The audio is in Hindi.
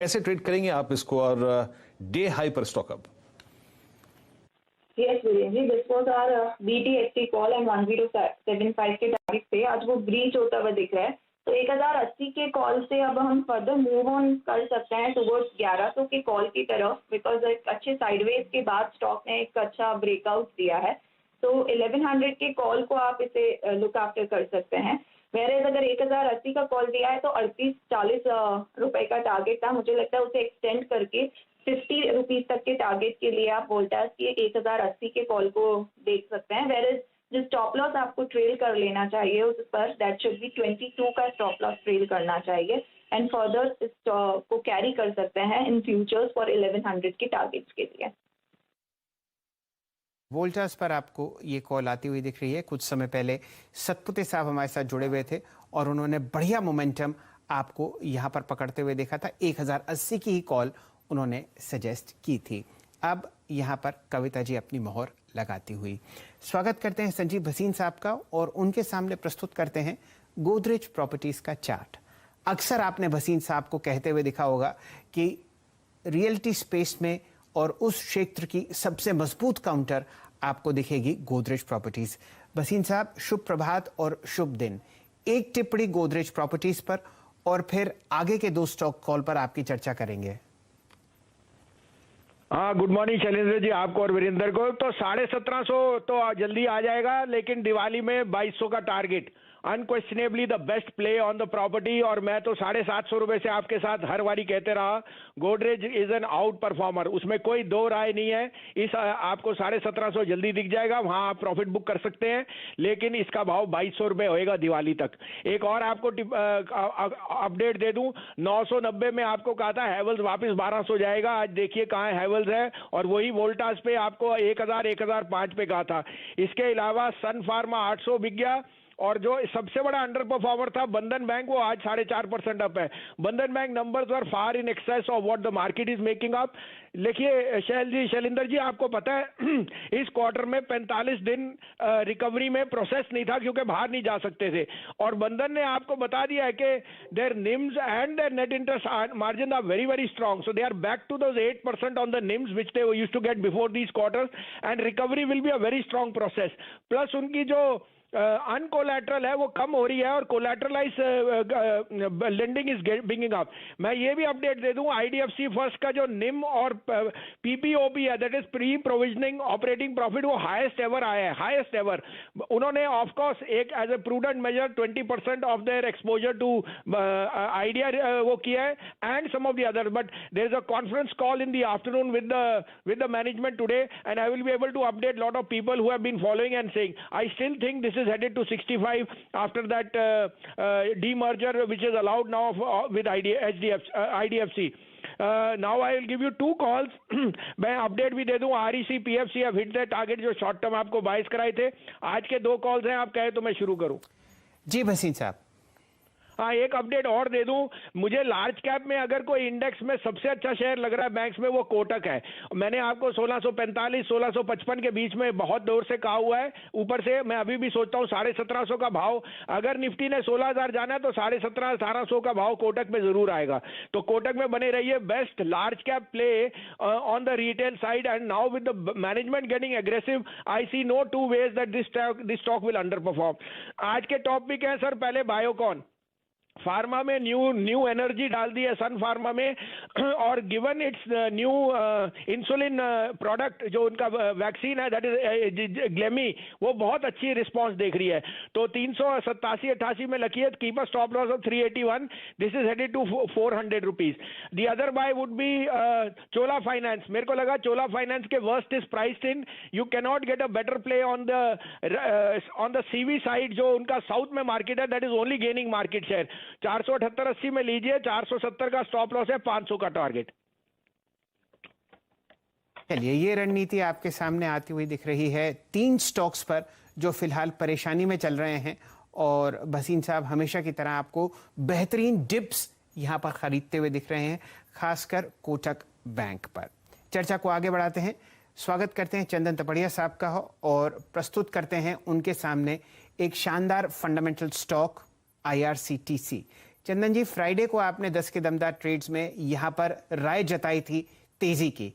कैसे ट्रेड करेंगे आप इसको और डे हाई पर stock up? Yes Virender ji, this was our BTHC call and 1075 के टारगेट पे आज वो ब्रीच होता हुआ दिख रहा है। तो 1080 के कॉल से अब हम फर्दर मूव ऑन कर सकते हैं टुवर्ड्स 1100 के कॉल की तरफ, बिकॉज एक अच्छे साइडवेज के बाद स्टॉक ने एक अच्छा ब्रेकआउट दिया है। तो 1100 के कॉल को आप इसे लुक आफ्टर कर सकते हैं। वेरेज अगर 1080 का कॉल दिया है तो 38-40 रुपए का टारगेट था, मुझे लगता है उसे एक्सटेंड करके 50 रुपीज तक के टारगेट के लिए आप वोल्टास की 1080 के कॉल को देख सकते हैं। वेरेज जो स्टॉप लॉस आपको ट्रेल कर लेना चाहिए उस पर दैट शुड बी 22 का स्टॉप लॉस ट्रेल करना चाहिए एंड फर्दर इस को कैरी कर सकते हैं इन फ्यूचर्स फॉर 1100 के टारगेट्स के लिए। वोल्टास पर आपको ये कॉल आती हुई दिख रही है। कुछ समय पहले सतपुते साहब हमारे साथ जुड़े हुए थे और उन्होंने बढ़िया मोमेंटम आपको यहाँ पर पकड़ते हुए देखा था। 1080 की ही कॉल उन्होंने सजेस्ट की थी। अब यहाँ पर कविता जी अपनी मोहर लगाती हुई। स्वागत करते हैं संजीव भसीन साहब का और उनके सामने प्रस्तुत करते हैं गोदरेज प्रॉपर्टीज का चार्ट। अक्सर आपने भसीन साहब को कहते हुए देखा होगा कि रियल्टी स्पेस में और उस क्षेत्र की सबसे मजबूत काउंटर आपको दिखेगी गोदरेज प्रॉपर्टीज। भसीन साहब, शुभ प्रभात और शुभ दिन। एक टिप्पणी गोदरेज प्रॉपर्टीज पर और फिर आगे के दो स्टॉक कॉल पर आपकी चर्चा करेंगे। हाँ, गुड मॉर्निंग शैलेंद्र जी, आपको और वीरेंद्र को। तो 1750 तो जल्दी आ जाएगा, लेकिन दिवाली में 2200 का target unquestionably the best play on the property. और मैं तो 750 रुपए से आपके साथ हर बारी कहते रहा, Godrej is an out performer, उसमें कोई दो राय नहीं है। इस आपको 1750 जल्दी दिख जाएगा, वहां आप प्रॉफिट बुक कर सकते हैं, लेकिन इसका भाव 2200 रुपए होएगा दिवाली तक। एक और आपको अपडेट दे दूं, 990 में आपको कहा था हैवेल्स वापस 1200 जाएगा, आज देखिए कहाँ हैवेल्स है, और वही वोल्टास पे आपको 1005 पे कहा था। इसके अलावा सन फार्मा 800 बिक गया, और जो सबसे बड़ा अंडर परफॉर्मर था बंधन बैंक, वो आज 4.5% अप है। बंधन bank numbers were far in excess of what the market is making up. देखिए शैलेंद्र जी, आपको पता है इस क्वार्टर में 45 दिन रिकवरी में प्रोसेस नहीं था क्योंकि बाहर नहीं जा सकते थे, और बंधन ने आपको बता दिया है कि their NIMs and their net interest margin are very very strong, so they are back to those 8% on the NIMs which they used to get before these quarters, and recovery will be a very strong process. Plus उनकी जो अनकोलैटरल है वो कम हो रही है और कोलैटरलाइज लेंडिंग इज बिगिंग अप। मैं ये भी अपडेट दे दूं, IDFC फर्स्ट का जो निम और PPOP है, that is pre provisioning operating profit, वो हाईएस्ट एवर आया है, हाईएस्ट एवर। उन्होंने ऑफ कोर्स एक as a prudent measure 20% of their exposure to Idea वो किया है, and some of the other, but there is a conference call in the afternoon with the management today, and I will be able to update lot of people who have been following and saying I still think this is headed to 65 after that demerger which is allowed now with IDFC. Now I will give you two calls. मैं अपडेट भी दे दूं, REC PFC have hit the target जो शॉर्ट टर्म आपको बाइस कराए थे। आज के दो कॉल्स हैं, आप कहे तो मैं शुरू करूं। जी भसीन साहब। हाँ, एक अपडेट और दे दूं, मुझे लार्ज कैप में अगर कोई इंडेक्स में सबसे अच्छा शेयर लग रहा है बैंक्स में, वो कोटक है। मैंने आपको 1645 1655 के बीच में बहुत दूर से कहा हुआ है। ऊपर से मैं अभी भी सोचता हूँ 1750 का भाव, अगर निफ्टी ने 16,000 जाना है तो 17,500 1800 का भाव कोटक में जरूर आएगा। तो कोटक में बने रहिए, best large cap play on the retail side, and now with the management getting aggressive I see no two ways that this stock will underperform. आज के टॉपिक है सर, पहले बायोकॉन। फार्मा में न्यू एनर्जी डाल दी है सन फार्मा में, और given its new insulin product जो उनका वैक्सीन है दैट इज ग्लेमी, वो बहुत अच्छी रिस्पांस देख रही है। तो 387-88 में लकी है, keep a stop loss of 381, this is headed to 400 rupees. The other buy would be Chola Finance. मेरे को लगा चोला फाइनेंस के worst is priced in, you cannot get a better play on the CV side, जो उनका साउथ में मार्केट है, that is only gaining market share. 478-80 में लीजिए, 470 का स्टॉप लॉस है, 500 का टारगेट। चलिए, ये रणनीति आपके सामने आती हुई दिख रही है 3 स्टॉक्स पर जो फिलहाल परेशानी में चल रहे हैं, और भसीन साहब हमेशा की तरह आपको बेहतरीन डिप्स यहां पर खरीदते हुए दिख रहे हैं, खासकर कोटक बैंक पर। चर्चा को आगे बढ़ाते हैं। स्वागत करते हैं चंदन तपड़िया साहब का और प्रस्तुत करते हैं उनके सामने एक शानदार फंडामेंटल स्टॉक IRCTC। चंदन जी, फ्राइडे को आपने 10 के दमदार ट्रेड्स में यहां पर राय जताई थी तेजी की,